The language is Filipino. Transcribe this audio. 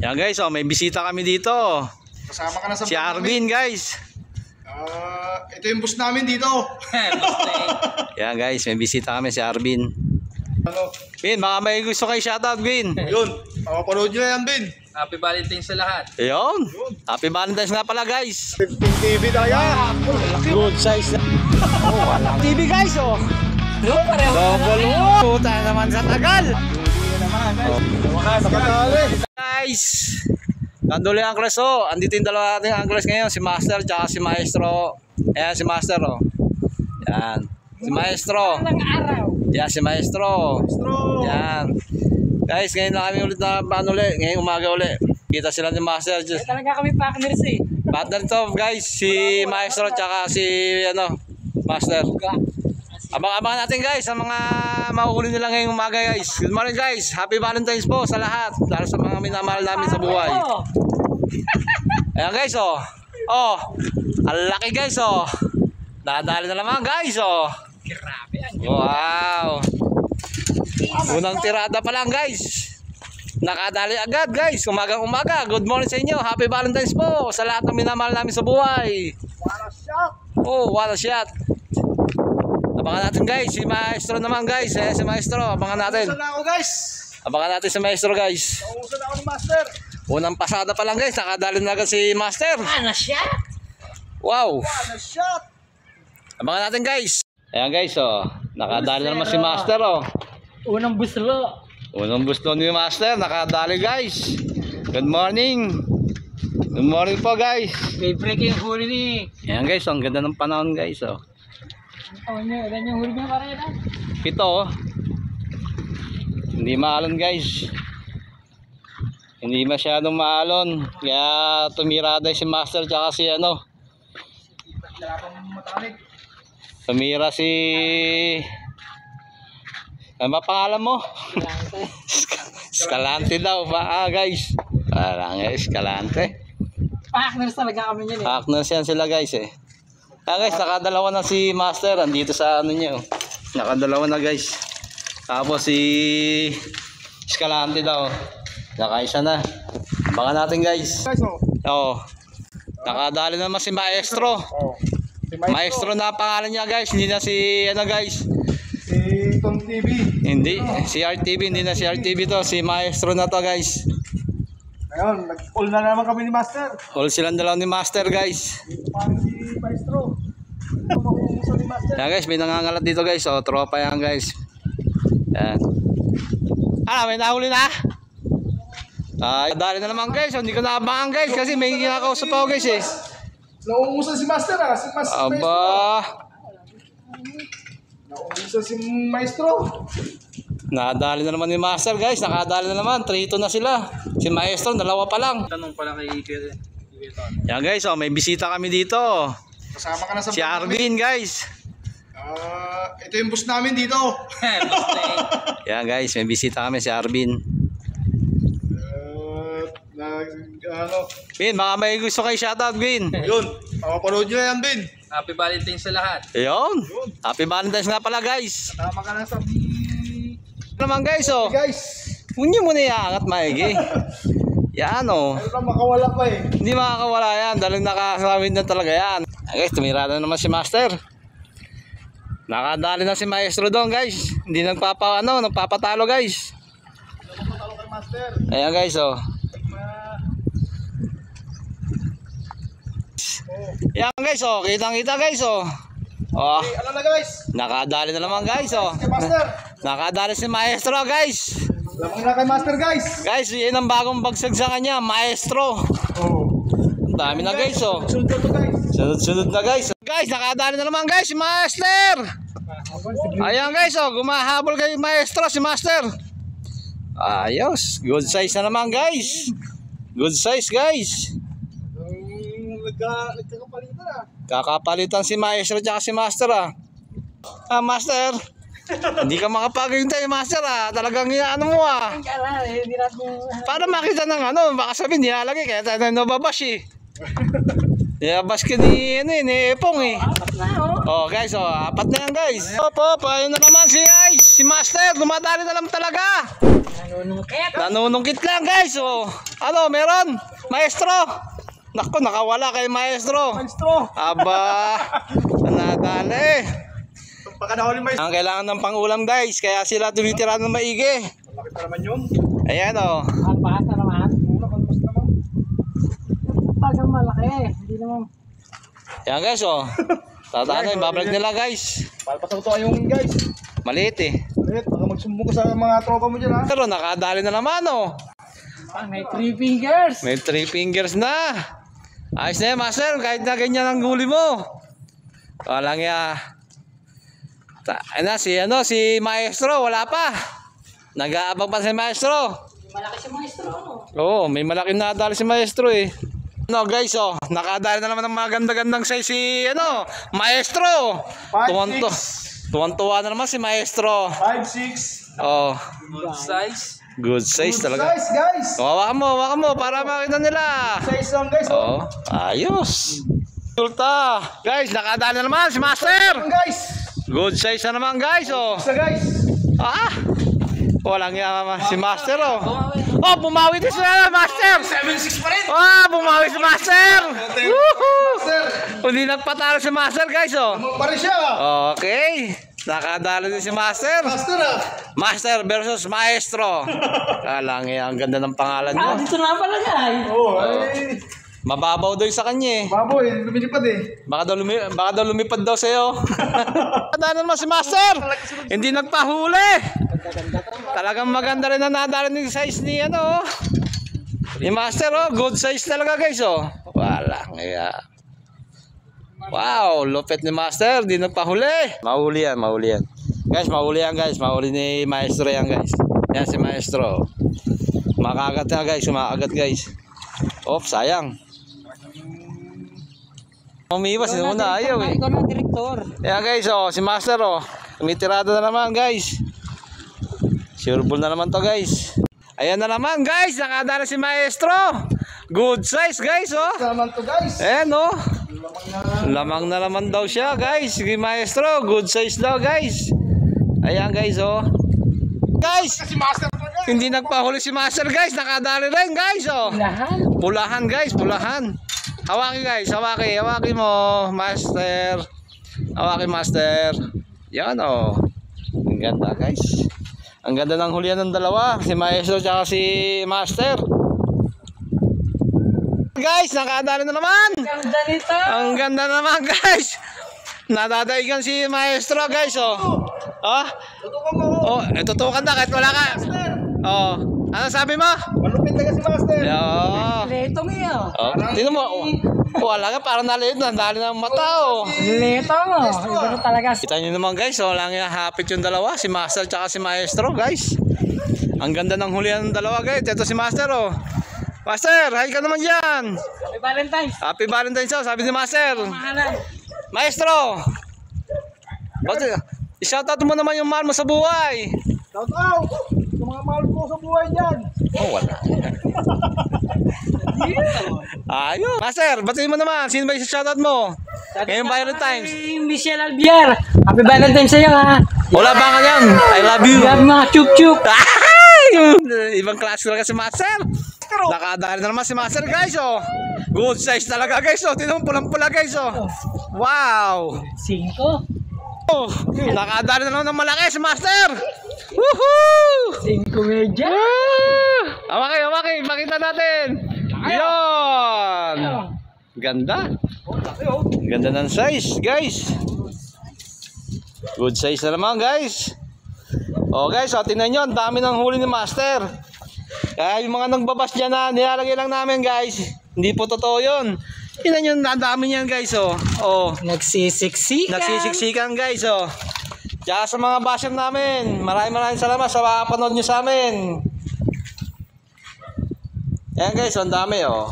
Yan guys, oh, may bisita kami dito. Kasama ka na sa si Arvin guys. Ito yung boss namin dito. Yan guys, may bisita kami si Arvin. Ano? Vin, baka may gusto kayo shoutout, Vin. Yun, makapanood nyo yan, Vin. Happy Valentine's sa lahat. Ayun. Happy Valentine's nga pala guys. 15 TV tayo. Good size na. Oh, walang TV guys, oh. Double puta naman sa tagal. Guys, nanduli ang Angles, oh. Andito yung dalawa natin Angles ngayon, si Master tsaka si Maestro. Ayan si Master, oh. Yan. Si Maestro. Yan si Maestro. Yan. Guys, ngayon na kami ulit na panuli. Ngayong umaga ulit. Kita sila ni Master. Talaga kami partners eh. Partner to guys, si Maestro tsaka si Master. Abang-abang natin guys sa mga mauuli nila ngayong umaga guys. Good morning guys. Happy Valentine's po sa lahat. Dahil sa mga minamahal namin sa buhay. Ayan guys, oh. Oh. Ang laki guys, oh. Dadali na naman guys, oh. Wow. Unang tirada pa lang guys. Nakadali agad guys. Umagang umaga. Good morning sa inyo. Happy Valentine's po sa lahat ng minamahal namin sa buhay. What a shot. Oh, what a shot. Abangan natin guys, si Maestro naman guys, si Maestro, abangan natin. Nauusan na ako guys. Abangan natin si Maestro guys. Nauusan na ako ni Master. Unang pasada pa lang guys, nakadali na agad si Master. Ano siya? Wow. What a shot. Abangan natin guys. Ayan guys, oh, nakadali na naman si Master, oh. Unang buslo. Unang gusto ni Master, nakadali guys. Good morning. Good morning po guys. May breaking huli ni. Ayan guys, ang ganda ng panahon guys, oh. Oh, ganyan yung huli niya para yan. Pito, oh. Hindi maalon guys. Hindi masyadong maalon. Kaya tumirada si Master tsaka si ano. Tumira si... Ano ba pangalan mo? Escalante daw ba guys? Parang Escalante. Partners talaga kami yan eh. Partners yan sila guys eh. Guys, nakadalawa na si Master. Andito sa ano niya, oh. Nakadalawa na guys. Tapos si Escalante daw. Nakaisa na. Baka natin guys. Oo. Nakadali naman si Maestro. Si Maestro na pangalan niya guys. Hindi na si ano guys. Si Tom TV. Hindi. Si RTV. Hindi na si RTV to. Si Maestro na to guys. Ngayon, nag-all na naman kami ni Master. All silang dalawa ni Master guys. Paano si Maestro? Nauusan ni Master. Yan guys, may nangangalat dito guys. O, tropa yan guys. Yan. May nahuli na? Dali na naman guys. Hindi ko naabangan guys. Kasi may kinakausap ako guys eh. Nauusan si Master ah. Si Master. Aba. Nauusan si Maestro. Nadali na naman ni Master guys. Nakadali na naman. 3-2 na sila. Si Maestro, dalawa pa lang. Tanong pala kay Yan guys, oh, may bisita kami dito. Kasama ka na sa Si Arvin guys. Ito yung boss namin dito. Yan guys, may bisita kami si Arvin. Vin, baka may gusto kayo shoutout, Vin. Yun, makapanood nyo yan, Vin. Happy Valentine's sa lahat. Ayun. Happy Valentine's nga pala guys. Kasama ka na sa... Naman guys, oh. Guys, Hindi mo na iangat maigi. Yan, oh. ano ka makawala pa eh. Hindi makakawala yan. Dahil nakakawin na talaga yan. Guys, tumirada naman si Master. Nakadali na si Maestro doon guys. Hindi nagpapatalo guys. Napapatalo kay Master. Ayan guys, oh. Yan guys, oh. Kitang-kita guys, oh. Oh. Okay, ano na guys? Nakadali na naman guys, oh. Kay Master. Nakadali si Maestro guys. Lamang na kay Master guys. Guys, yun ang bagong bagsag sa kanya, Maestro. Ang dami na guys, oh. Sunod to guys. Sunod-sunod na guys. Guys, nakadali na naman guys si Master. Ayan guys, oh. Gumahabol kay Maestro si Master. Ayos. Good size na naman guys. Good size guys. Nagkakapalitan ah. Kakapalitan si Maestro at si Master ah. Master. Hindi ka makapag-hintay Master ah. Talagang ano mo ah. Para makita ng ano, baka sabihin nilalagay kaya tayo nababash eh. Nilabash ka ni Epong eh. Oh guys, oh, 4 na yan guys. Ayun na naman si Master, dumadali na lang talaga. Nanunungkit. Nanunungkit lang guys. Oh. Ano, meron? Maestro. Nako, nakawala kay Maestro. Maestro. Aba, nadali. Baka nahuli maestro. Ang kailangan ng pangulam guys, kaya sila tumitira ng maigi. Bakit pa naman yun? Ayan oh. Ang bahas na naman. Muna, kalpas naman. Tagang malaki. Hindi naman. Ayan guys oh. Tatano, babalik nila guys. Palpas ako to ayungin guys. Maliit eh. Ulit, baka magsumbong ka sa mga tropa mo dyan ha. Pero nakadali na naman oh. May 3 fingers. May 3 fingers na. Ayos na yan, Master. Kahit na ganyan ang huli mo. Walang ya. Si Maestro, wala pa. Nag-aabang pa si Maestro. Malaki si Maestro. Oo, may malaking nadali si Maestro eh. No guys, oh, nakadali na naman ng mga ganda-gandang size si Maestro. 5'6". Tuwan-tuwa na naman si Maestro. 5'6". Oh, Good size. good size Good talaga. size guys. Hawakan mo para makita nila. Size lang guys. Oh, ayos. Tulta. Guys, nakadali na naman si Master. Guys. Good size na naman guys, oh. Isa guys. Ah, walang yaman si Master, oh. Oh, bumawi din sila, Master. 7'6" pa rin. Ah, bumawi si Master. Woohoo! Sir. Hindi nagpatalo si Master, guys, oh. Ano pa rin siya? Okay. Nakadalo din si Master. Master ah. Master versus Maestro. Kalang ang ganda ng pangalan Ah, nyo. dito na pala guys. Oo, ay. Mababaw daw yung sa kanya, eh. Baboy, lumilipad eh. Baka daw lumipad daw sa'yo. Nadali naman si Master. Hindi nagpahuli. Talagang maganda rin na nadali ng size ni ni Master, oh. Good size talaga guys, oh. Wala nga. Wow, lupit ni Master. Hindi nagpahuli. Mahuli yan. Guys, mahuli yan guys. Mahuli ni Maestro yan guys. Yan si Maestro. Makagat na guys. Umakagat guys. Oh, sayang. Umiwas, una ayaw eh. Ikaw na direktor. Yan guys, oh, si Master, oh. Tumitirada na naman guys. Sureball na naman to guys. Ayan na naman guys, nakadala si Maestro. Good size guys, oh. Naman to guys. Ayan, oh. Lamang na naman daw siya guys. Si Maestro, good size daw guys. Ayan guys, oh. Guys, Si Master pa guys. hindi nagpahuli si Master guys. Nakadali rin guys, oh. Lahan. Pulahan guys, pulahan. Hawaki guys, hawaki mo, Master. Hawaki Master. Yan, oh. Ang ganda guys. Ang ganda ng hulihan ng dalawa, si Maestro at si Master. Guys, nakadali na naman. Ganda nito. Ang ganda naman guys. Nadadaigan si Maestro guys, oh. Ah? Tutukan mo. Oh, tutukan na kahit wala ka. Oh. Ano sabi mo? Malupit na si Master. Yeah. Letong iyo. Oh, tingnan mo. Oh, wala ka, parang naliit na. Dali ng mata, oh. Letong. Iba na talaga. Kita nyo naman guys, oh, lang yung hapit yung dalawa. Si Master tsaka si Maestro guys. Ang ganda ng hulihan ng dalawa guys. Ito si Master, oh. Master, hi ka naman dyan. Happy Valentine's. Happy Valentine's, oh, sabi ni Master. Mahalan. Maestro! I-shoutout mo naman yung mahal mo sa buhay. Shout out. Sa mga mahal ko sa buhay dyan. Oh, wala. Ayun. Master, batiin mo naman. Sino ba yung shoutout mo? Ngayong Valentine's. Hey, Michelle Albier. Happy Valentine's sa'yo ha. Wala ba ka yan? I love you. Yan mga chup-chup. Ibang klase talaga si Master. Nakadali na naman si Master guys, oh. Good size talaga guys, oh. Tingnan mo, pulang-pula guys, oh. Wow. 5. Oh, nakadali na naman ng malaki si Master. Woohoo! 5 medya. Hawaki, makita natin. Yon. Ganda. Ganda ng size, guys. Good size na naman, guys. Oh, guys, oh, tingnan nyo, ang dami ng huli ni Master. Kaya yung mga nagbabas dyan na nilalagay lang namin, guys. Hindi po totoo yun. Tingnan nyo, ang dami niyan, guys, oh. Oh. Nagsisiksikan. Nagsisiksikan guys, oh. Tsaka sa mga basher namin, maraming salamat sa panood nyo sa amin. Ayan guys, ang dami, oh.